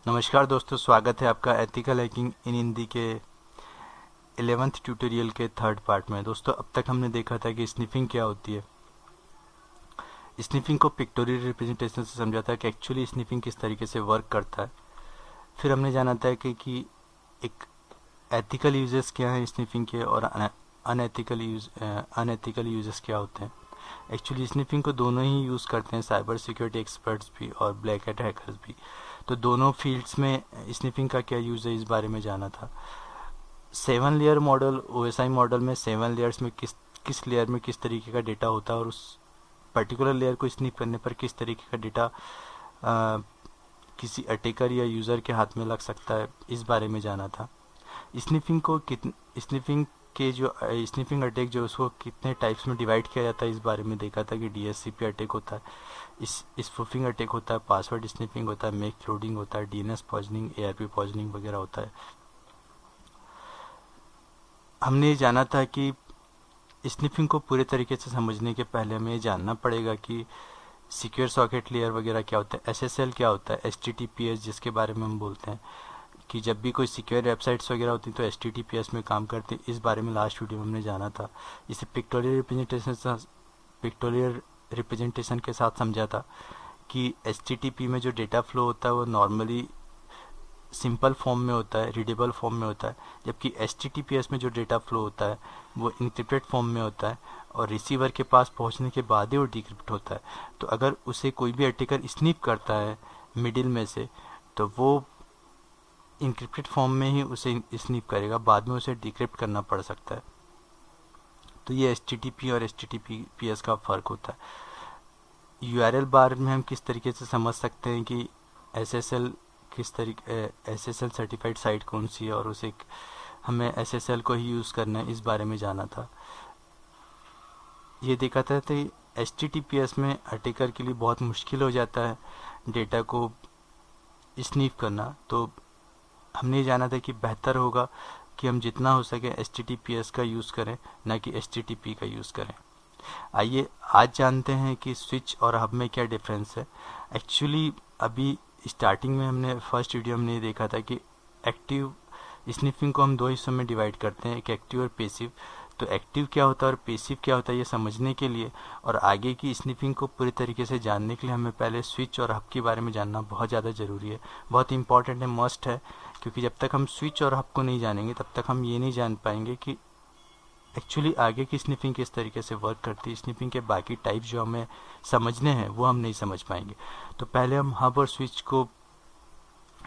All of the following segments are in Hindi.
नमस्कार दोस्तों, स्वागत है आपका एथिकल हैकिंग इन हिंदी के 11th ट्यूटोरियल के थर्ड पार्ट में। दोस्तों, अब तक हमने देखा था कि स्निफिंग क्या होती है। स्निफिंग को पिक्टोरियल रिप्रेजेंटेशन से समझा था कि एक्चुअली स्निफिंग किस तरीके से वर्क करता है। फिर हमने जाना था कि एक एथिकल यूजेस क्या हैं स्निफिंग के और अनएथिकल यूजेस क्या होते हैं। एक्चुअली स्निफिंग को दोनों ही यूज़ करते हैं, साइबर सिक्योरिटी एक्सपर्ट्स भी और ब्लैक हैट हैकर्स भी। तो दोनों फील्ड्स में स्निफिंग का क्या यूज़ है, इस बारे में जाना था। 7 लेयर मॉडल, ओएसआई मॉडल में 7 लेयर्स में किस लेयर में किस तरीके का डेटा होता है और उस पर्टिकुलर लेयर को स्निप करने पर किस तरीके का डेटा किसी अटैकर या यूज़र के हाथ में लग सकता है, इस बारे में जाना था। स्निफिंग को स्निफिंग के जो स्निफिंग अटैक जो उसको कितने टाइप्स में डिवाइड किया जाता है, इस बारे में देखा था कि डीएससीपी अटैक होता है, स्पूफिंग अटैक होता है, पासवर्ड स्निफिंग होता है, मेक फ्लोडिंग होता है, डीएनएस पॉइजनिंग, एआरपी पॉइजनिंग वगैरह होता है। हमने ये जाना था कि स्निफिंग को पूरे तरीके से समझने के पहले हमें ये जानना पड़ेगा कि सिक्योर सॉकेट लेयर वगैरह क्या होता है, एसएसएल क्या होता है, एचटीटीपीएस जिसके बारे में हम बोलते हैं कि जब भी कोई सिक्योर वेबसाइट्स वगैरह होती हैं तो एचटीटीपीएस में काम करते हैं। इस बारे में लास्ट वीडियो में हमने जाना था। इसे पिक्टोरियल रिप्रेजेंटेशन के साथ समझा था कि एचटीटीपी में जो डेटा फ्लो होता है वो नॉर्मली सिंपल फॉर्म में होता है, रीडेबल फॉर्म में होता है, जबकि एचटीटीपीएस में जो डेटा फ्लो होता है वो इनक्रिप्टेड फॉर्म में होता है और रिसीवर के पास पहुंचने के बाद ही वो डिक्रिप्ट होता है। तो अगर उसे कोई भी अटैकर स्निप करता है मिडिल में से, तो वो इनक्रिप्टेड फॉर्म में ही उसे स्निप करेगा, बाद में उसे डिक्रिप्ट करना पड़ सकता है। तो ये एचटीटीपी और एचटीटीपीएस का फ़र्क होता है। यूआरएल बार में हम किस तरीके से समझ सकते हैं कि एसएसएल एसएसएल सर्टिफाइड साइट कौन सी है और उसे हमें एसएसएल को ही यूज़ करना है, इस बारे में जाना था। ये देखा था तो एचटीटीपीएस में अटैकर के लिए बहुत मुश्किल हो जाता है डेटा को स्नीफ करना। तो हमने जाना था कि बेहतर होगा कि हम जितना हो सके एचटीटीपीएस का यूज़ करें, ना कि एचटीटीपी का यूज़ करें। आइए आज जानते हैं कि स्विच और हब में क्या डिफरेंस है। एक्चुअली अभी स्टार्टिंग में हमने फर्स्ट वीडियो में ये देखा था कि एक्टिव स्निफिंग को हम दो हिस्सों में डिवाइड करते हैं, एक एक्टिव और पेसिव। तो एक्टिव क्या होता है और पेसिव क्या होता है, ये समझने के लिए और आगे की स्निफिंग को पूरी तरीके से जानने के लिए हमें पहले स्विच और हब के बारे में जानना बहुत ज़्यादा ज़रूरी है, बहुत इंपॉर्टेंट है, मस्ट है। क्योंकि जब तक हम स्विच और हब को नहीं जानेंगे तब तक हम ये नहीं जान पाएंगे कि एक्चुअली आगे की स्निफिंग किस तरीके से वर्क करती है। स्निफिंग के बाकी टाइप जो हमें समझने हैं वो हम नहीं समझ पाएंगे। तो पहले हम हब और स्विच को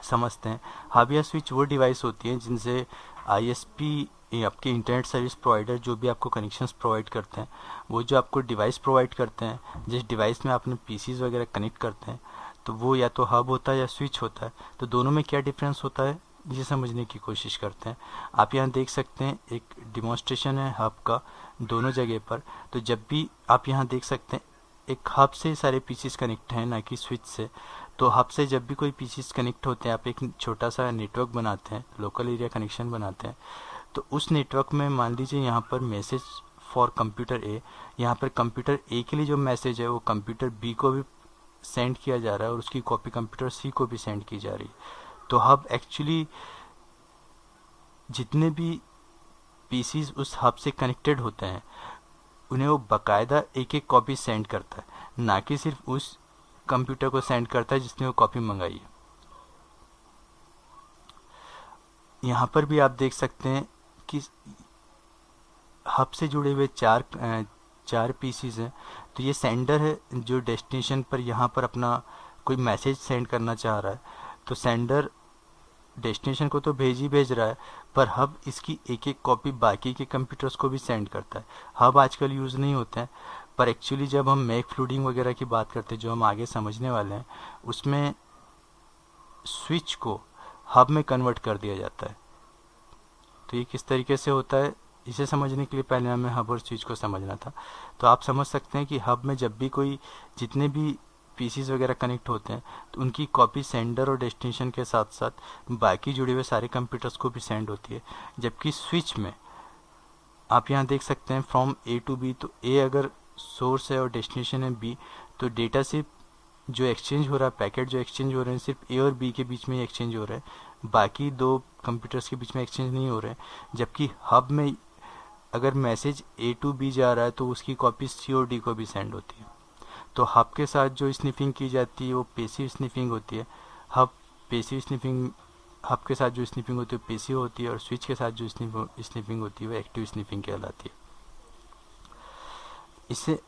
समझते हैं। हब या स्विच वो डिवाइस होती हैं जिनसे आईएसपी, आपके इंटरनेट सर्विस प्रोवाइडर जो भी आपको कनेक्शंस प्रोवाइड करते हैं, वो जो आपको डिवाइस प्रोवाइड करते हैं, जिस डिवाइस में आपने पीसीज वगैरह कनेक्ट करते हैं, तो वो या तो हब होता है या स्विच होता है। तो दोनों में क्या डिफरेंस होता है ये समझने की कोशिश करते हैं। आप यहाँ देख सकते हैं एक डिमॉन्स्ट्रेशन है हब का दोनों जगह पर। तो जब भी आप यहाँ देख सकते हैं एक हब से सारे पीसीस कनेक्ट हैं, ना कि स्विच से। तो हब से जब भी कोई पीसीस कनेक्ट होते हैं, आप एक छोटा सा नेटवर्क बनाते हैं, लोकल एरिया कनेक्शन बनाते हैं। तो उस नेटवर्क में मान लीजिए यहाँ पर मैसेज फॉर कंप्यूटर ए, यहाँ पर कंप्यूटर ए के लिए जो मैसेज है वो कंप्यूटर बी को भी सेंड किया जा रहा है और उसकी कॉपी कंप्यूटर सी को भी सेंड की जा रही है। तो हब एक्चुअली जितने भी पीसीज उस हब से कनेक्टेड होते हैं उन्हें वो बाकायदा एक एक कॉपी सेंड करता है, ना कि सिर्फ उस कंप्यूटर को सेंड करता है जिसने वो कॉपी मंगाई है। यहाँ पर भी आप देख सकते हैं कि हब से जुड़े हुए चार पीसीज हैं। तो ये सेंडर है जो डेस्टिनेशन पर यहाँ पर अपना कोई मैसेज सेंड करना चाह रहा है। तो सेंडर डेस्टिनेशन को तो भेज ही भेज रहा है, पर हब इसकी एक एक कॉपी बाकी के कंप्यूटर्स को भी सेंड करता है। हब आजकल यूज़ नहीं होते हैं, पर एक्चुअली जब हम मैक फ्लूडिंग वगैरह की बात करते हैं जो हम आगे समझने वाले हैं, उसमें स्विच को हब में कन्वर्ट कर दिया जाता है। तो ये किस तरीके से होता है इसे समझने के लिए पहले हमें हब और स्विच को समझना था। तो आप समझ सकते हैं कि हब में जब भी कोई जितने भी पीसीज वगैरह कनेक्ट होते हैं तो उनकी कॉपी सेंडर और डेस्टिनेशन के साथ साथ बाकी जुड़े हुए सारे कंप्यूटर्स को भी सेंड होती है। जबकि स्विच में आप यहाँ देख सकते हैं फ्रॉम ए टू बी। तो ए अगर सोर्स है और डेस्टिनेशन है बी, तो डेटा सिर्फ जो एक्सचेंज हो रहा है, पैकेट जो एक्सचेंज हो रहे हैं सिर्फ ए और बी के बीच में ही एक्सचेंज हो रहे हैं, बाकी दो कंप्यूटर्स के बीच में एक्सचेंज नहीं हो रहे हैं। जबकि हब में अगर मैसेज ए टू बी जा रहा है तो उसकी कॉपी सी और डी को भी सेंड होती है। तो हब के साथ जो स्निफिंग की जाती है वो पेसिव स्निफिंग होती है। हब पेसिव स्निफिंग हब के साथ जो स्निफिंग होती है पेसिव होती है, और स्विच के साथ जो स्निफिंग होती है वो एक्टिव स्निफिंग कहलाती है। इसे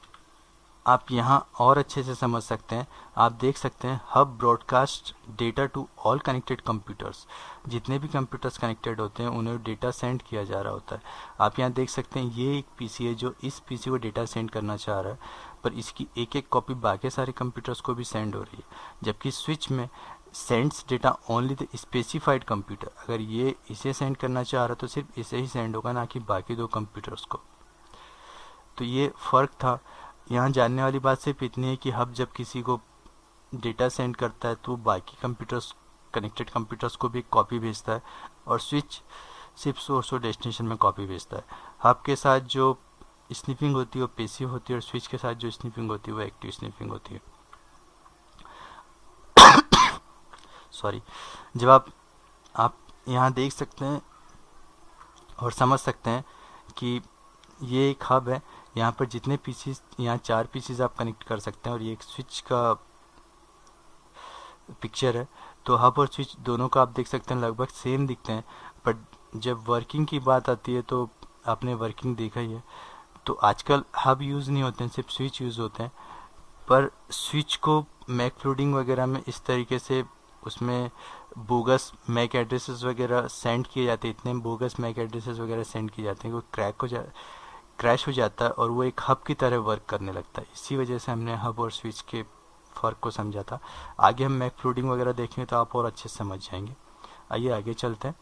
आप यहाँ और अच्छे से समझ सकते हैं। आप देख सकते हैं hub broadcast data to all connected computers. जितने भी कंप्यूटर्स कनेक्टेड होते हैं उन्हें डेटा सेंड किया जा रहा होता है। आप यहाँ देख सकते हैं ये एक पीसी है जो इस पीसी को डेटा सेंड करना चाह रहा है, पर इसकी एक एक कॉपी बाकी सारे कंप्यूटर्स को भी सेंड हो रही है। जबकि स्विच में sends data only the specified computer. अगर ये इसे सेंड करना चाह रहा है तो सिर्फ इसे ही सेंड होगा, ना कि बाकी दो कंप्यूटर्स को। तो ये फ़र्क था। यहाँ जानने वाली बात सिर्फ इतनी है कि हब जब किसी को डेटा सेंड करता है तो बाकी कंप्यूटर्स, कनेक्टेड कंप्यूटर्स को भी कॉपी भेजता है, और स्विच सिर्फ सोर्स और डेस्टिनेशन में कॉपी भेजता है। हब के साथ जो स्निफिंग होती है वो पेसिव होती है, और स्विच के साथ जो स्निफिंग होती है वो एक्टिव स्निफिंग होती है। सॉरी। जब आप यहाँ देख सकते हैं और समझ सकते हैं कि ये एक हब है। यहाँ पर जितने पीसीज, यहाँ 4 पीसीज आप कनेक्ट कर सकते हैं, और ये एक स्विच का पिक्चर है। तो हब और स्विच दोनों का आप देख सकते हैं लगभग सेम दिखते हैं, बट जब वर्किंग की बात आती है तो आपने वर्किंग देखा ही है। तो आजकल हब यूज़ नहीं होते हैं, सिर्फ स्विच यूज़ होते हैं। पर स्विच को मैक फ्लोडिंग वगैरह में इस तरीके से उसमें बोगस मैक एड्रेसेस वगैरह सेंड किए जाते हैं, इतने बोगस मैक एड्रेसेस वगैरह सेंड किए जाते हैं कि क्रैश हो जाता है और वो एक हब की तरह वर्क करने लगता है। इसी वजह से हमने हब और स्विच के फ़र्क को समझा था। आगे हम मैक फ्लोडिंग वगैरह देखेंगे तो आप और अच्छे से समझ जाएंगे। आइए आगे चलते हैं।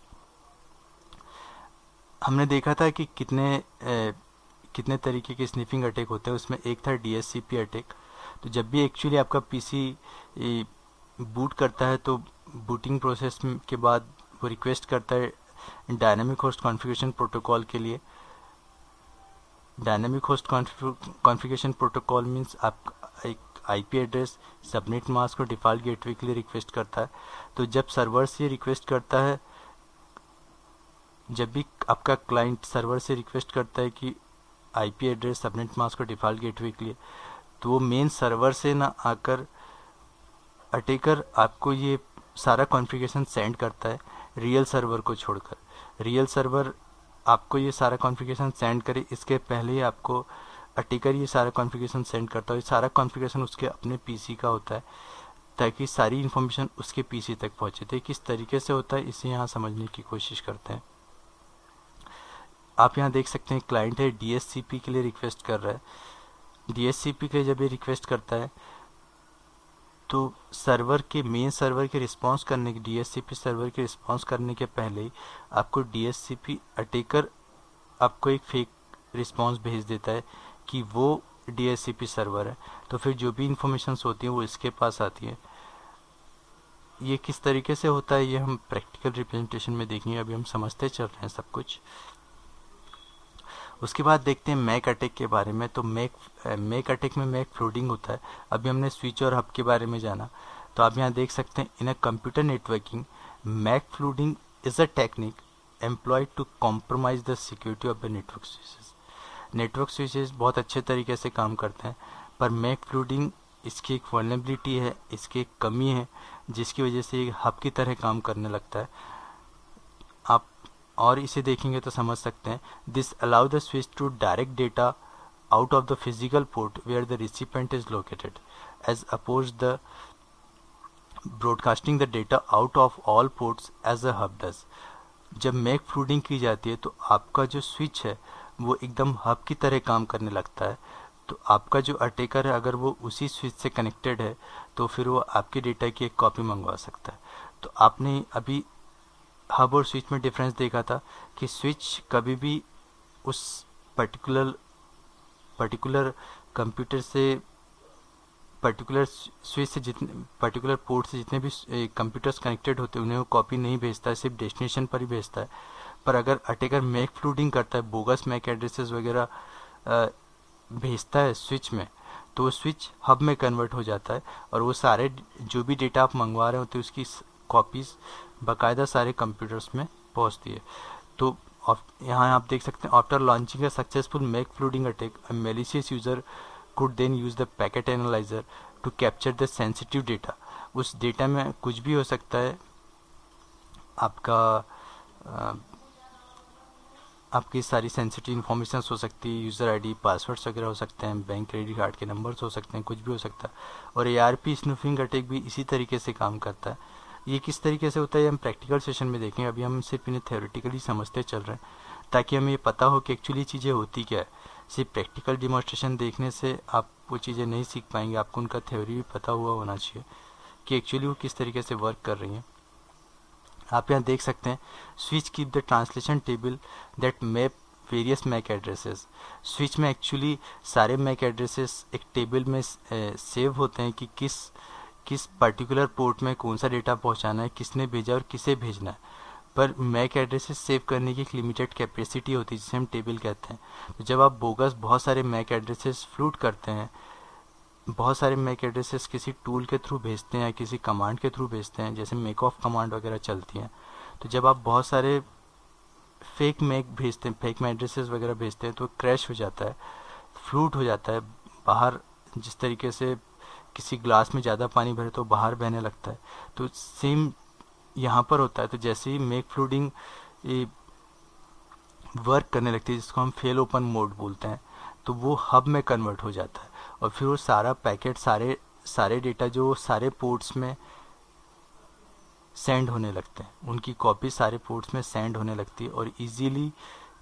हमने देखा था कि कितने तरीके के स्निफिंग अटैक होते हैं। उसमें एक था DHCP अटैक। तो जब भी एक्चुअली आपका पीसी बूट करता है तो बूटिंग प्रोसेस के बाद वो रिक्वेस्ट करता है डायनामिक होस्ट कॉन्फ़िगरेशन प्रोटोकॉल के लिए। Dynamic host configuration protocol means आप एक IP एड्रेस, सबनेट मास्क और डिफ़ॉल्ट गेटवे के लिए रिक्वेस्ट करता है। तो जब सर्वर से रिक्वेस्ट करता है, जब भी आपका क्लाइंट सर्वर से रिक्वेस्ट करता है कि IP एड्रेस, सबनेट मास्क और डिफ़ॉल्ट गेटवे के लिए, तो वो मेन सर्वर से ना आकर अटैकर आपको ये सारा कॉन्फ़िगरेशन सेंड करता है रियल सर्वर को छोड़कर। रियल सर्वर आपको ये सारा कॉन्फ़िगरेशन सेंड करे इसके पहले ही आपको अटैकर ये सारा कॉन्फ़िगरेशन सेंड करता है। ये सारा कॉन्फ़िगरेशन उसके अपने पीसी का होता है ताकि सारी इन्फॉर्मेशन उसके पीसी तक पहुंचे। तो किस तरीके से होता है इसे यहाँ समझने की कोशिश करते हैं। आप यहाँ देख सकते हैं क्लाइंट है DHCP के लिए रिक्वेस्ट कर रहा है। DHCP के लिए जब ये रिक्वेस्ट करता है तो सर्वर के मेन सर्वर के रिस्पांस करने के DHCP सर्वर के रिस्पांस करने के पहले ही आपको DHCP अटैकर आपको एक फेक रिस्पांस भेज देता है कि वो DHCP सर्वर है। तो फिर जो भी इंफॉर्मेशंस होती हैं वो इसके पास आती है। ये किस तरीके से होता है ये हम प्रैक्टिकल रिप्रेजेंटेशन में देखेंगे। अभी हम समझते चल रहे हैं सब कुछ। उसके बाद देखते हैं मैक अटैक के बारे में। तो मैक अटैक में मैक फ्लोडिंग होता है। अभी हमने स्विच और हब के बारे में जाना। तो आप यहाँ देख सकते हैं in a computer networking MAC flooding is a technique employed to compromise the security of the network switches. Network switches बहुत अच्छे तरीके से काम करते हैं, पर मैक फ्लोडिंग इसकी एक वल्नरेबिलिटी है, इसकी एक कमी है, जिसकी वजह से ये हब की तरह काम करने लगता है। आप और इसे देखेंगे तो समझ सकते हैं। This allow the switch to direct data out of the physical port where the recipient is located as oppose the broadcasting the data out of all ports as a hub does. जब मैक फ्लोडिंग की जाती है तो आपका जो स्विच है वो एकदम हब की तरह काम करने लगता है। तो आपका जो अटैकर है अगर वो उसी स्विच से कनेक्टेड है तो फिर वो आपके डेटा की एक कॉपी मंगवा सकता है। तो आपने अभी हब और स्विच में डिफरेंस देखा था कि स्विच कभी भी उस पर्टिकुलर कंप्यूटर से, पर्टिकुलर स्विच से, जितने पर्टिकुलर पोर्ट से जितने भी कंप्यूटर्स कनेक्टेड होते हैं उन्हें वो कॉपी नहीं भेजता है, सिर्फ डेस्टिनेशन पर ही भेजता है। पर अगर अटैकर मैक फ्लोडिंग करता है, बोगस मैक एड्रेसेस वगैरह भेजता है स्विच में, तो वो स्विच हब में कन्वर्ट हो जाता है और वो सारे जो भी डेटा आप मंगवा रहे होते हैं उसकी कॉपीज़ बाकायदा सारे कंप्यूटर्स में पहुंचती है। तो यहाँ आप देख सकते हैं, after launching a successful MAC flooding attack, a malicious user could then use the packet analyzer to capture the sensitive data। उस डेटा में कुछ भी हो सकता है, आपका आपकी सारी सेंसिटिव इन्फॉर्मेशन हो सकती है, यूज़र आईडी, पासवर्ड्स वगैरह हो सकते हैं, बैंक क्रेडिट कार्ड के नंबर्स हो सकते हैं, कुछ भी हो सकता है। और ARP स्नूफिंग अटैक भी इसी तरीके से काम करता है। ये किस तरीके से होता है हम प्रैक्टिकल सेशन में देखेंगे, अभी हम सिर्फ इन्हें थ्योरेटिकली समझते चल रहे हैं ताकि हमें ये पता हो कि एक्चुअली चीज़ें होती क्या है। सिर्फ प्रैक्टिकल डिमॉन्स्ट्रेशन देखने से आप वो चीज़ें नहीं सीख पाएंगे, आपको उनका थ्योरी भी पता हुआ होना चाहिए कि एक्चुअली वो किस तरीके से वर्क कर रही हैं। आप यहाँ देख सकते हैं, switch keep the translation table that map various MAC addresses. Switch में एक्चुअली सारे मैक एड्रेसेस एक टेबल में सेव होते हैं कि किस पर्टिकुलर पोर्ट में कौन सा डेटा पहुंचाना है, किसने भेजा और किसे भेजना है। पर मैक एड्रेसेस सेव करने की एक लिमिटेड कैपेसिटी होती है जिसे हम टेबल कहते हैं। तो जब आप बोगस बहुत सारे मैक एड्रेसेस फ्लूट करते हैं, बहुत सारे मैक एड्रेसेस किसी टूल के थ्रू भेजते हैं या किसी कमांड के थ्रू भेजते हैं, जैसे मेक ऑफ कमांड वगैरह चलती हैं, तो जब आप बहुत सारे फेक मैक भेजते हैं, फेक मैक एड्रेसेस वगैरह भेजते हैं, तो क्रैश हो जाता है, फ्लूट हो जाता है बाहर। जिस तरीके से किसी ग्लास में ज़्यादा पानी भरे तो बाहर बहने लगता है, तो सेम यहाँ पर होता है। तो जैसे ही मैक फ्लूडिंग वर्क करने लगती है, जिसको हम फेल ओपन मोड बोलते हैं, तो वो हब में कन्वर्ट हो जाता है और फिर वो सारा पैकेट, सारे डेटा जो सारे पोर्ट्स में सेंड होने लगते हैं, उनकी कॉपी सारे पोर्ट्स में सेंड होने लगती है और इजीली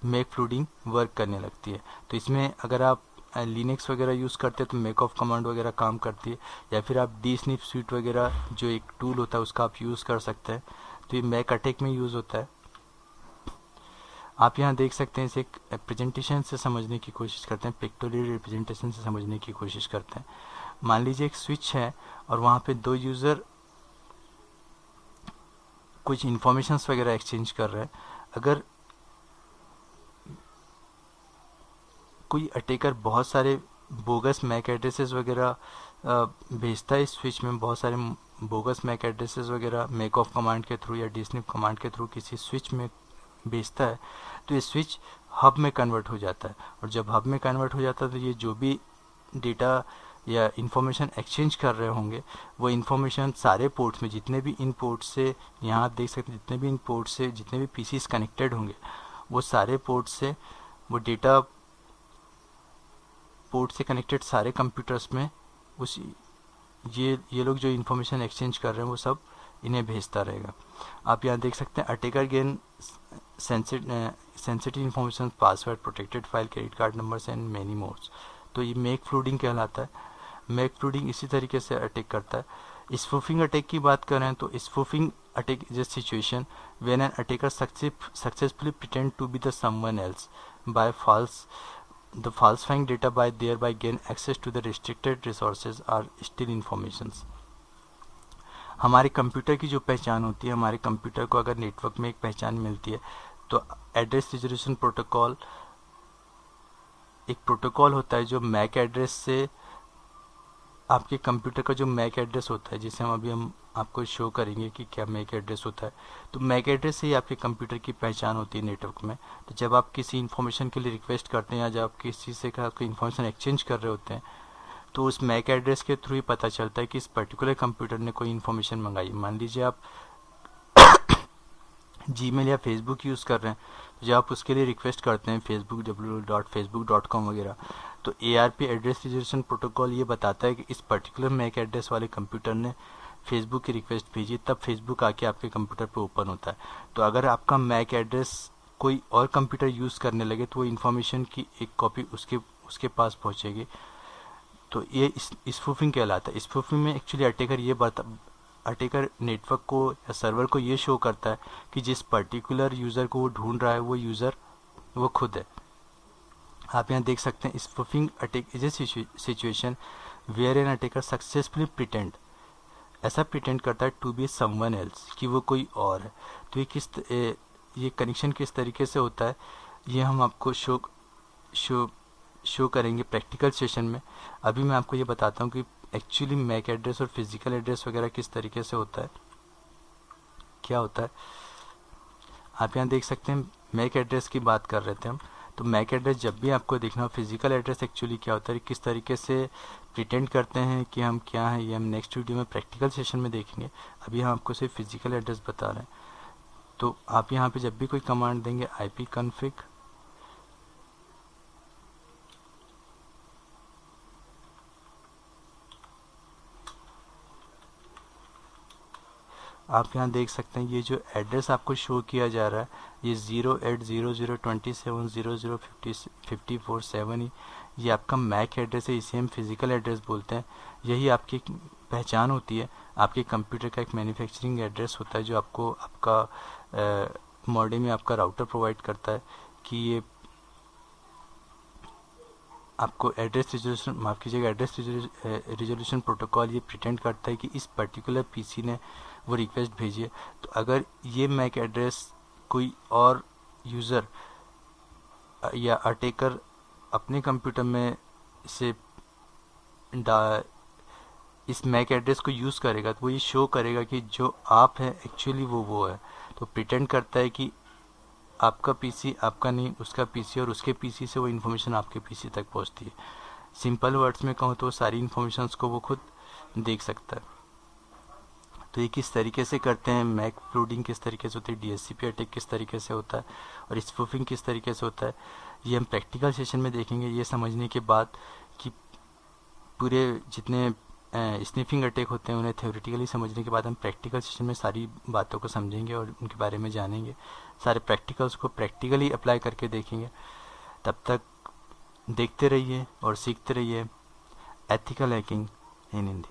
मैक फ्लूडिंग वर्क करने लगती है। तो इसमें अगर आप लिनक्स वगैरह यूज़ करते हैं तो मेक ऑफ कमांड वगैरह काम करती है, या फिर आप dsnif suite वगैरह जो एक टूल होता है उसका आप यूज़ कर सकते हैं। तो ये मैक अटैक में यूज़ होता है। आप यहाँ देख सकते हैं, इसे एक प्रेजेंटेशन से समझने की कोशिश करते हैं, पिक्टोरियल रिप्रेजेंटेशन से समझने की कोशिश करते हैं। मान लीजिए एक स्विच है और वहाँ पे दो यूज़र कुछ इन्फॉर्मेशंस वगैरह एक्सचेंज कर रहे हैं। अगर कोई अटैकर बहुत सारे बोगस मैक एड्रेसेस वगैरह भेजता है, इस स्विच में बहुत सारे बोगस मैक एड्रेसेस वगैरह मेक ऑफ कमांड के थ्रू या dsnif कमांड के थ्रू किसी स्विच में भेजता है, तो ये स्विच हब में कन्वर्ट हो जाता है। और जब हब में कन्वर्ट हो जाता है तो ये जो भी डेटा या इन्फॉर्मेशन एक्सचेंज कर रहे होंगे, वो इन्फॉर्मेशन सारे पोर्ट्स में, जितने भी इन पोर्ट से, यहाँ आप देख सकते हैं, जितने भी इन पोर्ट से जितने भी पीसीस कनेक्टेड होंगे, वो सारे पोर्ट से वो डेटा, पोर्ट से कनेक्टेड सारे कंप्यूटर्स में उस ये लोग जो इन्फॉर्मेशन एक्सचेंज कर रहे हैं वो सब इन्हें भेजता रहेगा। आप यहाँ देख सकते हैं, attacker gain sensitive information, password, protected file, credit card numbers and many mores. तो ये मैक फ्लूडिंग कहलाता है। मैक फ्लूडिंग इसी तरीके से अटैक करता है। स्पूफिंग अटैक की बात करें तो spoofing attack is a situation when an attacker successfully pretend to be the someone else by the falsifying data by thereby gain access to the restricted resources or still informations। हमारे कंप्यूटर की जो पहचान होती है, हमारे कंप्यूटर को अगर नेटवर्क में एक पहचान मिलती है, तो एड्रेस रिजोल्यूशन प्रोटोकॉल एक प्रोटोकॉल होता है जो मैक एड्रेस से, आपके कंप्यूटर का जो मैक एड्रेस होता है, जिसे हम आपको शो करेंगे कि क्या मैक एड्रेस होता है, तो मैक एड्रेस से ही आपके कंप्यूटर की पहचान होती है नेटवर्क में। तो जब आप किसी इन्फॉर्मेशन के लिए रिक्वेस्ट करते हैं या जब आप किसी से कोई इन्फॉर्मेशन एक्सचेंज कर रहे होते हैं, तो उस मैक एड्रेस के थ्रू ही पता चलता है कि इस पर्टिकुलर कंप्यूटर ने कोई इन्फॉर्मेशन मंगाई। मान लीजिए आप जीमेल या फेसबुक यूज़ कर रहे हैं, तो जब आप उसके लिए रिक्वेस्ट करते हैं फेसबुक www.facebook.com वगैरह, तो ARP एड्रेस रिजोल्यूशन प्रोटोकॉल ये बताता है कि इस पर्टिकुलर मैक एड्रेस वाले कंप्यूटर ने फेसबुक की रिक्वेस्ट भेजी, तब फेसबुक आके आपके कंप्यूटर पे ओपन होता है। तो अगर आपका मैक एड्रेस कोई और कंप्यूटर यूज़ करने लगे तो वो इन्फॉर्मेशन की एक कॉपी उसके पास पहुँचेगी। तो ये स्पूफिंग कहलाता है। स्पूफिंग में एक्चुअली अटैकर नेटवर्क को या सर्वर को ये शो करता है कि जिस पर्टिकुलर यूज़र को वो ढूंढ रहा है वो यूज़र वो खुद है। आप यहाँ देख सकते हैं, spoofing attack is a situation where an attacker successfully pretend, ऐसा प्रिटेंड करता है टू बी समवन एल्स, कि वो कोई और है। तो ये कनेक्शन किस तरीके से होता है, ये हम आपको शो शो करेंगे प्रैक्टिकल सेशन में। अभी मैं आपको ये बताता हूँ कि एक्चुअली मैक एड्रेस और फिजिकल एड्रेस वगैरह किस तरीके से होता है, क्या होता है। आप यहाँ देख सकते हैं मैक एड्रेस की बात कर रहे थे हम। तो मैक एड्रेस जब भी आपको देखना हो, फिजिकल एड्रेस एक्चुअली क्या होता है, किस तरीके से प्रिटेंड करते हैं कि हम क्या हैं, ये हम नेक्स्ट वीडियो में प्रैक्टिकल सेशन में देखेंगे। अभी हम आपको सिर्फ फिजिकल एड्रेस बता रहे हैं। तो आप यहाँ पे जब भी कोई कमांड देंगे ipconfig, आप यहाँ देख सकते हैं ये जो एड्रेस आपको शो किया जा रहा है ये 0800270005047 ये आपका मैक एड्रेस है, इसे हम फिजिकल एड्रेस बोलते हैं। यही आपकी पहचान होती है। आपके कंप्यूटर का एक मैन्युफैक्चरिंग एड्रेस होता है जो आपको आपका मॉडम में आपका राउटर प्रोवाइड करता है कि ये आपको एड्रेस रिजोल्यूशन, माफ़ कीजिएगा, एड्रेस रिजोल्यूशन प्रोटोकॉल ये प्रिटेंड करता है कि इस पर्टिकुलर पीसी ने वो रिक्वेस्ट भेजी है। तो अगर ये मैक एड्रेस कोई और यूज़र या अटैकर अपने कंप्यूटर में से इस मैक एड्रेस को यूज़ करेगा तो वो ये शो करेगा कि जो आप है एक्चुअली वो है। तो प्रिटेंड करता है कि आपका पीसी आपका नहीं, उसका पीसी, और उसके पीसी से वो इन्फॉर्मेशन आपके पीसी तक पहुंचती है। सिंपल वर्ड्स में कहूँ तो सारी इन्फॉर्मेशंस को वो खुद देख सकता है। तो ये किस तरीके से करते हैं, मैक फ्लूडिंग किस तरीके से होती है, डीएचसीपी अटैक किस तरीके से होता है और स्पूफिंग किस तरीके से होता है, ये हम प्रैक्टिकल सेशन में देखेंगे। ये समझने के बाद कि पूरे जितने स्निफिंग अटैक होते हैं उन्हें थ्योरेटिकली समझने के बाद हम प्रैक्टिकल सेशन में सारी बातों को समझेंगे और उनके बारे में जानेंगे, सारे प्रैक्टिकल्स को प्रैक्टिकली अप्लाई करके देखेंगे। तब तक देखते रहिए और सीखते रहिए एथिकल हैकिंग इन हिंदी।